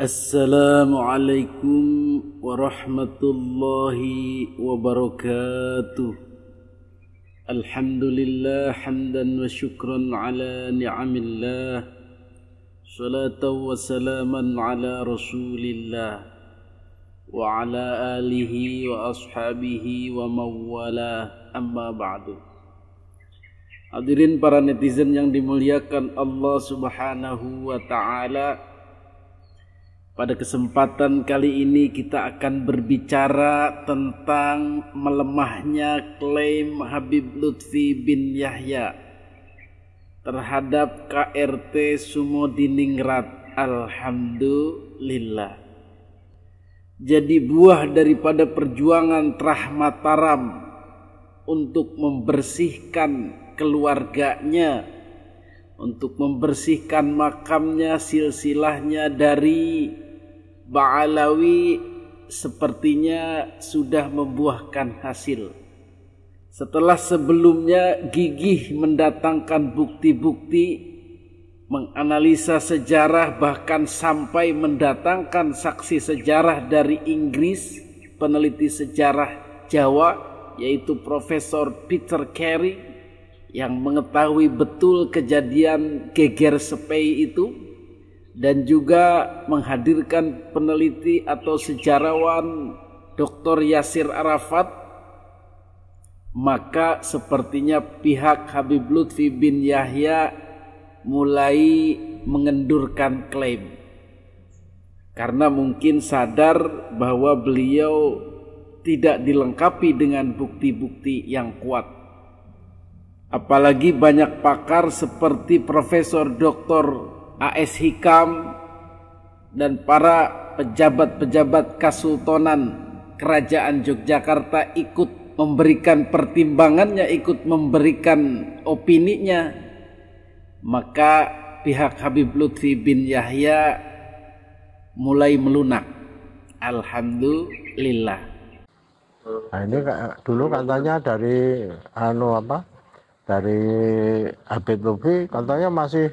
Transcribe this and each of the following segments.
Assalamualaikum warahmatullahi wabarakatuh. Alhamdulillah hamdan wa syukran ala ni'amillah. Salatan wa salaman ala rasulillah wa ala alihi wa ashabihi wa mawala, amma ba'du. Hadirin para netizen yang dimuliakan Allah subhanahu wa ta'ala, pada kesempatan kali ini kita akan berbicara tentang melemahnya klaim Habib Lutfi bin Yahya terhadap KRT Sumodiningrat. Alhamdulillah. Jadi buah daripada perjuangan Trah Mataram untuk membersihkan keluarganya, untuk membersihkan makamnya, silsilahnya dari Ba'alawi, sepertinya sudah membuahkan hasil. Setelah sebelumnya gigih mendatangkan bukti-bukti, menganalisa sejarah, bahkan sampai mendatangkan saksi sejarah dari Inggris, peneliti sejarah Jawa, yaitu Profesor Peter Carey, yang mengetahui betul kejadian geger sepei itu, dan juga menghadirkan peneliti atau sejarawan Dr. Yasir Arafat. Maka sepertinya pihak Habib Lutfi bin Yahya mulai mengendurkan klaim, karena mungkin sadar bahwa beliau tidak dilengkapi dengan bukti-bukti yang kuat. Apalagi banyak pakar seperti Profesor Dr. A.S. Hikam dan para pejabat-pejabat Kasultanan Kerajaan Yogyakarta ikut memberikan pertimbangannya, ikut memberikan opininya. Maka pihak Habib Lutfi bin Yahya mulai melunak. Alhamdulillah. Nah, ini dulu katanya dari dari Habib Lutfi katanya masih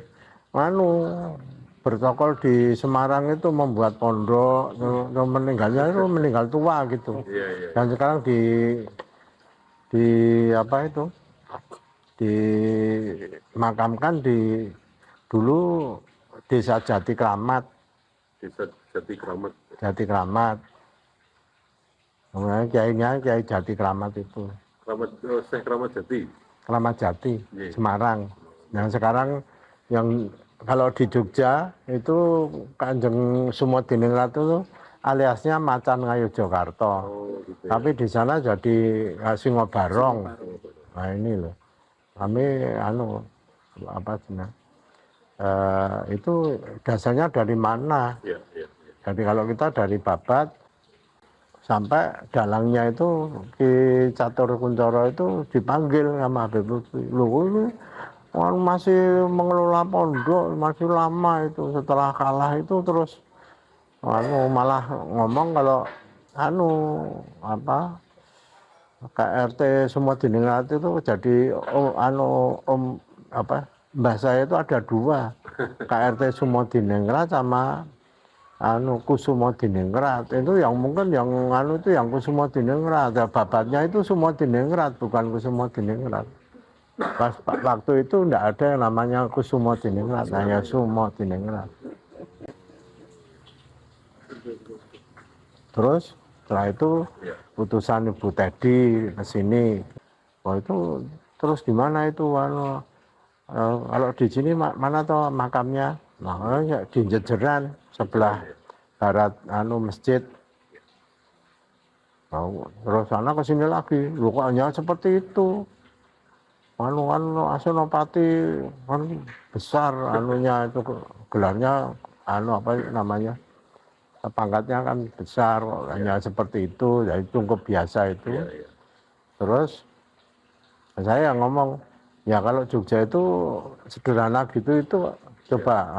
bertokol di Semarang itu, membuat pondok, meninggalnya itu meninggal tua gitu. Dan sekarang dimakamkan di dulu Desa Jati Kramat. Jati Kramat. Kemudian Kiai Jati Kramat itu. Kramat Jati. Kramat Jati, Semarang. Yang sekarang yang kalau di Jogja itu Kanjeng Sumodiningrat itu aliasnya Macan Ngayogyakarta. Gitu ya. Tapi di sana jadi Singobarong. Nah ini loh. Kami itu dasarnya dari mana? Ya. Jadi kalau kita dari Babat sampai dalangnya itu Ki Catur Kuncoro itu dipanggil sama Habib Lutfi. Loh, masih mengelola pondok, masih lama itu. Setelah kalah itu terus malah ngomong kalau KRT Sumodiningrat itu jadi mbah saya itu ada dua, KRT Sumodiningrat sama Kusumodiningrat. Itu yang mungkin yang itu yang Kusumodiningrat. Babatnya itu Sumodiningrat, bukan Kusumodiningrat. Waktu itu tidak ada yang namanya Kusumodiningrat, hanya Sumodiningrat. Terus setelah itu putusan Ibu Teddy ke sini. Oh itu terus di mana itu kalau di sini mana toh makamnya? Nah, di Jejeran sebelah barat masjid. Oh, terus sana ke sini lagi. Loh kok hanya seperti itu? Senopati kan besar itu gelarnya pangkatnya kan besar, hanya seperti itu, jadi cukup biasa itu. Terus saya ngomong, ya kalau Jogja itu sederhana gitu, itu coba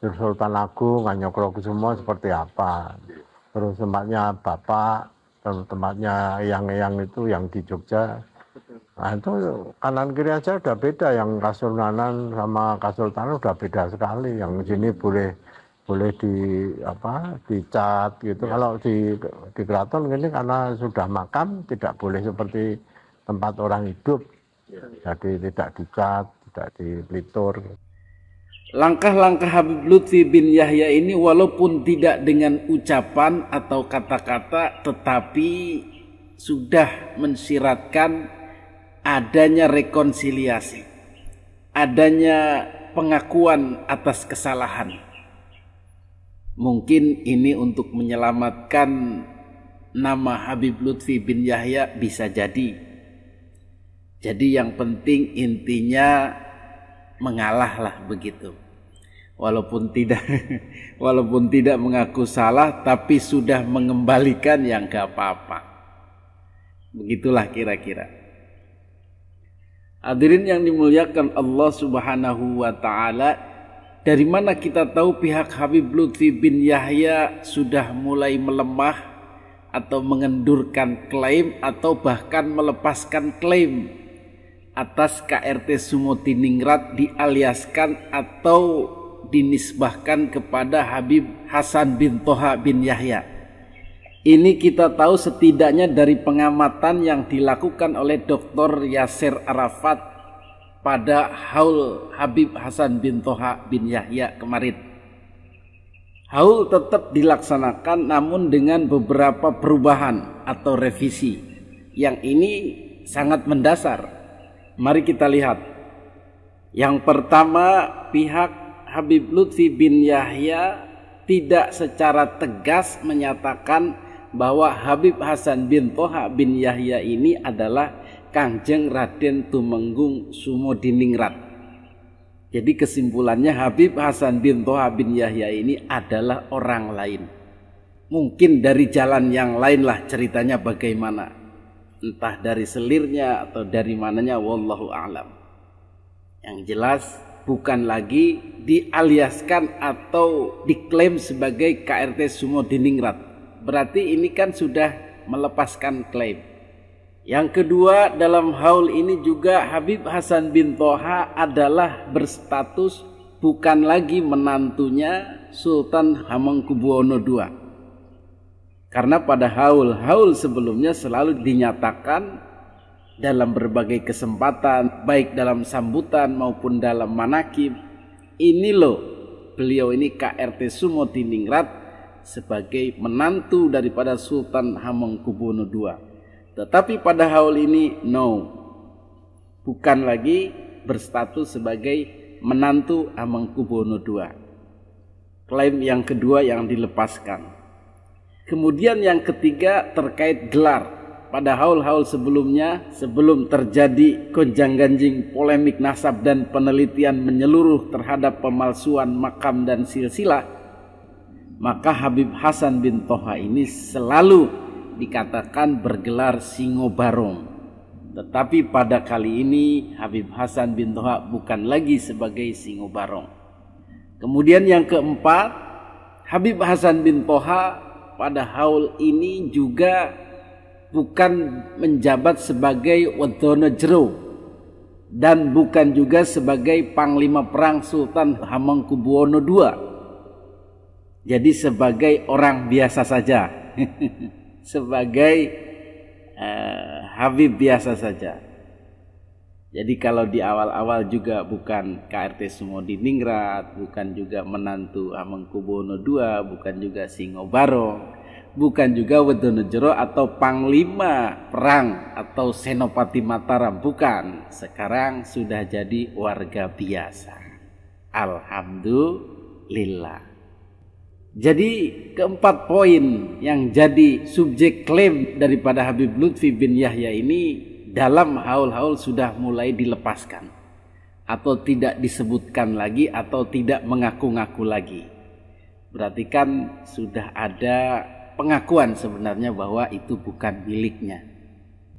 Sultan Agung, Ngayogyakarta seperti apa. Terus tempatnya Bapak, tempatnya yang itu yang di Jogja. Nah itu kanan kiri aja udah beda, yang Kasultanan sama Kasultanan udah beda sekali. Yang sini boleh boleh dicat gitu. Kalau di keraton ini karena sudah makam tidak boleh seperti tempat orang hidup. Jadi tidak dicat, tidak dipelitur. Langkah-langkah Habib Lutfi bin Yahya ini walaupun tidak dengan ucapan atau kata-kata, tetapi sudah mensiratkan adanya rekonsiliasi, adanya pengakuan atas kesalahan. Mungkin ini untuk menyelamatkan nama Habib Lutfi bin Yahya, bisa jadi. Jadi yang penting intinya mengalahlah begitu. Walaupun tidak mengaku salah, tapi sudah mengembalikan yang gak apa-apa. Begitulah kira-kira. Hadirin yang dimuliakan Allah Subhanahu wa taala, dari mana kita tahu pihak Habib Lutfi bin Yahya sudah mulai melemah atau mengendurkan klaim atau bahkan melepaskan klaim atas KRT Sumotiningrat, dialiaskan atau dinisbahkan kepada Habib Hasan bin Toha bin Yahya. Ini kita tahu setidaknya dari pengamatan yang dilakukan oleh Dr. Yasir Arafat pada haul Habib Hasan bin Toha bin Yahya kemarin. Haul tetap dilaksanakan namun dengan beberapa perubahan atau revisi. Yang ini sangat mendasar. Mari kita lihat. Yang pertama, pihak Habib Lutfi bin Yahya tidak secara tegas menyatakan bahwa Habib Hasan bin Toha bin Yahya ini adalah Kangjeng Raden Tumenggung Sumodiningrat. Jadi kesimpulannya Habib Hasan bin Toha bin Yahya ini adalah orang lain. Mungkin dari jalan yang lain lah ceritanya bagaimana. Entah dari selirnya atau dari mananya, wallahu a'lam. Yang jelas bukan lagi dialiaskan atau diklaim sebagai KRT Sumodiningrat. Berarti ini kan sudah melepaskan klaim. Yang kedua, dalam haul ini juga Habib Hasan bin Toha adalah berstatus bukan lagi menantunya Sultan Hamengkubuwono II. Karena pada haul sebelumnya selalu dinyatakan dalam berbagai kesempatan, baik dalam sambutan maupun dalam manakib, ini loh beliau ini KRT Sumotiningrat sebagai menantu daripada Sultan Hamengkubuwono II. Tetapi pada haul ini bukan lagi berstatus sebagai menantu Hamengkubuwono II. Klaim yang kedua yang dilepaskan. Kemudian yang ketiga terkait gelar. Pada haul-haul sebelumnya, sebelum terjadi gonjang-ganjing polemik nasab dan penelitian menyeluruh terhadap pemalsuan makam dan silsilah, maka Habib Hasan bin Toha ini selalu dikatakan bergelar Singobarong. Tetapi pada kali ini Habib Hasan bin Toha bukan lagi sebagai Singobarong. Kemudian yang keempat, Habib Hasan bin Toha pada haul ini juga bukan menjabat sebagai Wedono Jero dan bukan juga sebagai Panglima Perang Sultan Hamengkubuwono II. Jadi sebagai orang biasa saja. Sebagai Habib biasa saja. Jadi kalau di awal-awal juga bukan KRT Sumodiningrat, bukan juga menantu Hamengkubuwono II, bukan juga Singobarong, bukan juga Wedono Jero atau Panglima Perang atau Senopati Mataram, bukan. Sekarang sudah jadi warga biasa. Alhamdulillah. Jadi keempat poin yang jadi subjek klaim daripada Habib Lutfi bin Yahya ini dalam haul-haul sudah mulai dilepaskan atau tidak disebutkan lagi atau tidak mengaku-ngaku lagi. Berarti kan sudah ada pengakuan sebenarnya bahwa itu bukan miliknya.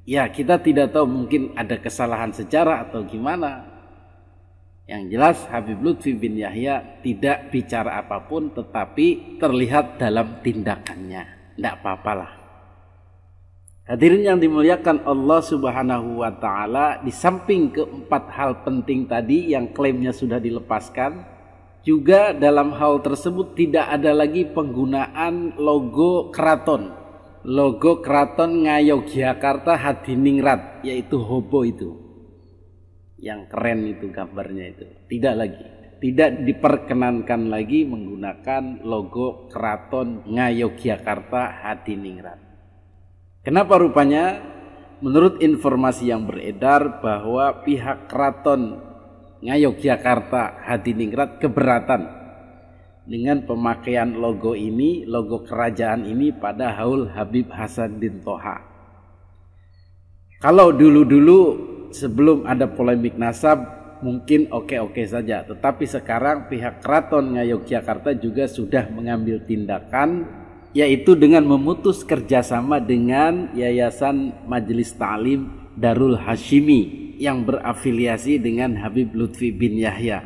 Ya, kita tidak tahu, mungkin ada kesalahan sejarah atau gimana. Yang jelas Habib Lutfi bin Yahya tidak bicara apapun, tetapi terlihat dalam tindakannya. Tidak apa-apalah. Hadirin yang dimuliakan Allah Subhanahu wa taala, di samping keempat hal penting tadi yang klaimnya sudah dilepaskan, Juga dalam hal tersebut tidak ada lagi penggunaan logo keraton. Logo keraton Ngayogyakarta Hadiningrat, yaitu hobo itu. Yang keren itu gambarnya itu. Tidak lagi. Tidak diperkenankan lagi menggunakan logo keraton Ngayogyakarta Hadiningrat. Kenapa rupanya? Menurut informasi yang beredar bahwa pihak keraton Ngayogyakarta Hadiningrat keberatan dengan pemakaian logo ini, logo kerajaan ini pada haul Habib Hasan bin Toha. Kalau dulu-dulu sebelum ada polemik nasab mungkin oke-oke saja, tetapi sekarang pihak keraton Ngayogyakarta juga sudah mengambil tindakan, yaitu dengan memutus kerjasama dengan Yayasan Majelis Ta'lim Darul Hashimi yang berafiliasi dengan Habib Lutfi bin Yahya.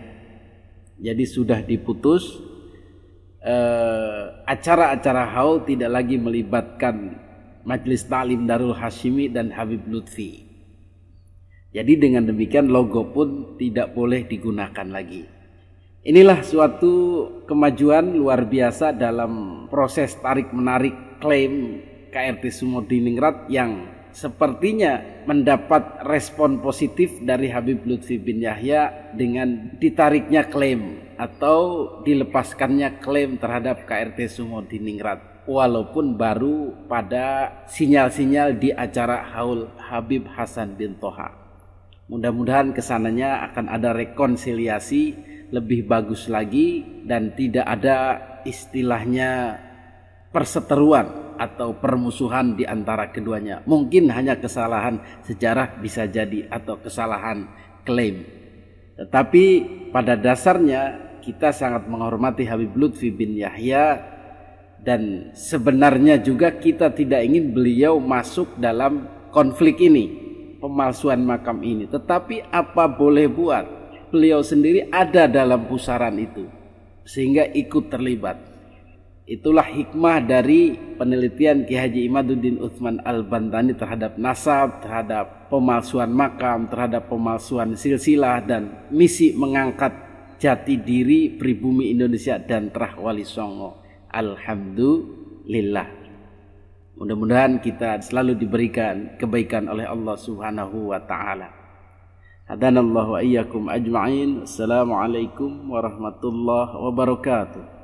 Jadi sudah diputus, acara-acara haul tidak lagi melibatkan Majelis Ta'lim Darul Hashimi dan Habib Lutfi. Jadi dengan demikian logo pun tidak boleh digunakan lagi. Inilah suatu kemajuan luar biasa dalam proses tarik-menarik klaim KRT Sumodiningrat yang sepertinya mendapat respon positif dari Habib Lutfi bin Yahya dengan ditariknya klaim atau dilepaskannya klaim terhadap KRT Sumodiningrat, walaupun baru pada sinyal-sinyal di acara haul Habib Hasan bin Toha. Mudah-mudahan kesananya akan ada rekonsiliasi lebih bagus lagi dan tidak ada istilahnya perseteruan atau permusuhan di antara keduanya. Mungkin hanya kesalahan sejarah bisa jadi atau kesalahan klaim. Tetapi pada dasarnya kita sangat menghormati Habib Lutfi bin Yahya dan sebenarnya juga kita tidak ingin beliau masuk dalam konflik ini, pemalsuan makam ini. Tetapi apa boleh buat, beliau sendiri ada dalam pusaran itu sehingga ikut terlibat. Itulah hikmah dari penelitian Ki Haji Imaduddin Utsman Al-Bantani terhadap nasab, terhadap pemalsuan makam, terhadap pemalsuan silsilah dan misi mengangkat jati diri pribumi Indonesia dan Trah Wali Songo. Alhamdulillah. Mudah-mudahan kita selalu diberikan kebaikan oleh Allah Subhanahu wa taala. Hadanallahu wa iyyakum ajma'in. Assalamualaikum warahmatullahi wabarakatuh.